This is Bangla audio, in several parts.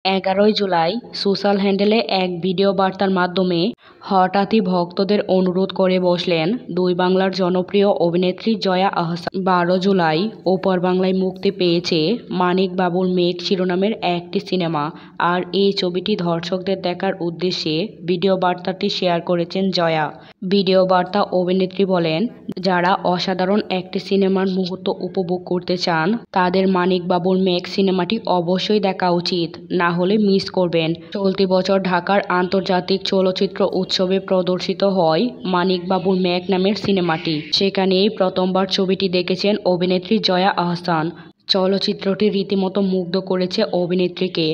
11ই জুলাই সোশ্যাল হ্যান্ডেলে এক ভিডিও বার্তার মাধ্যমে হঠাৎই ভক্তদের অনুরোধ করে বসলেন দুই বাংলার জনপ্রিয় অভিনেত্রী জয়া আহসান। 12 জুলাই ওপার বাংলায় মুক্তি পেয়েছে মানিক বাবুর মেঘ শিরোনামের একটি সিনেমা। আর এই ছবিটি দর্শকদের দেখার উদ্দেশ্যে ভিডিও বার্তাটি শেয়ার করেছেন জয়া। ভিডিও বার্তা অভিনেত্রী বলেন, যারা অসাধারণ একটি সিনেমার মুহূর্ত উপভোগ করতে চান তাদের মানিক বাবুর মেঘ সিনেমাটি অবশ্যই দেখা উচিত, না হলে মিস করবেন। চলতি বছর ঢাকার আন্তর্জাতিক চলচ্চিত্র উৎসবে প্রদর্শিত হয় মানিক বাবুর মেঘ নামের সিনেমাটি। সেখানেই প্রথমবার ছবিটি দেখেছেন অভিনেত্রী জয়া আহসান। চলচ্চিত্রটি রীতিমতো মুগ্ধ করেছে অভিনেত্রীকে,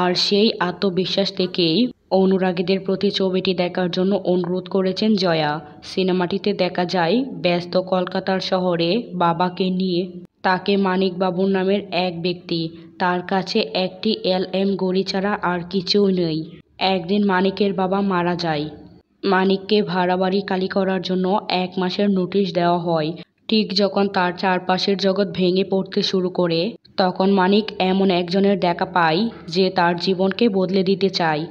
আর সেই আত্মবিশ্বাস থেকেই অনুরাগীদের প্রতি ছবিটি দেখার জন্য অনুরোধ করেছেন জয়া। সিনেমাটিতে দেখা যায় ব্যস্ত কলকাতার শহরে বাবাকে নিয়ে তাকে মানিক বাবুর নামের এক ব্যক্তি, তার কাছে একটি LM ঘড়ি ছাড়া আর কিছুই নেই। একদিন মানিকের বাবা মারা যায়। মানিককে ভাড়া বাড়ি খালি করার জন্য 1 মাসের নোটিশ দেওয়া হয়। ঠিক যখন তার চারপাশের জগৎ ভেঙে পড়তে শুরু করে, তখন মানিক এমন একজনের দেখা পায় যে তার জীবনকে বদলে দিতে চায়।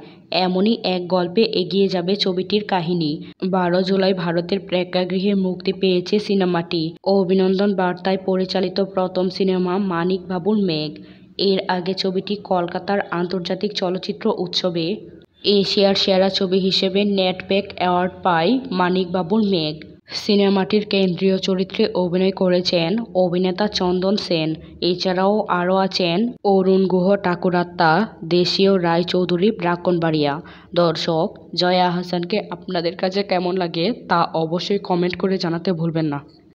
এমনই এক গল্পে এগিয়ে যাবে ছবিটির কাহিনী। 12 জুলাই ভারতের প্রেক্ষাগৃহে মুক্তি পেয়েছে সিনেমাটি। অভিনন্দন বার্তায় পরিচালিত প্রথম সিনেমা মানিক বাবুর মেঘ। এর আগে ছবিটি কলকাতার আন্তর্জাতিক চলচ্চিত্র উৎসবে এশিয়ার সেরা ছবি হিসেবে নেটপেক অ্যাওয়ার্ড পায় মানিক বাবুর মেঘ। সিনেমাটির কেন্দ্রীয় চরিত্রে অভিনয় করেছেন অভিনেতা চন্দন সেন। এছাড়াও আরও আছেন অরুণ গুহ ঠাকুরাত্মা, দেশীয় রায়চৌধুরী ব্রাহ্মণবাড়িয়া। দর্শক, জয়া আহসানকে আপনাদের কাছে কেমন লাগে তা অবশ্যই কমেন্ট করে জানাতে ভুলবেন না।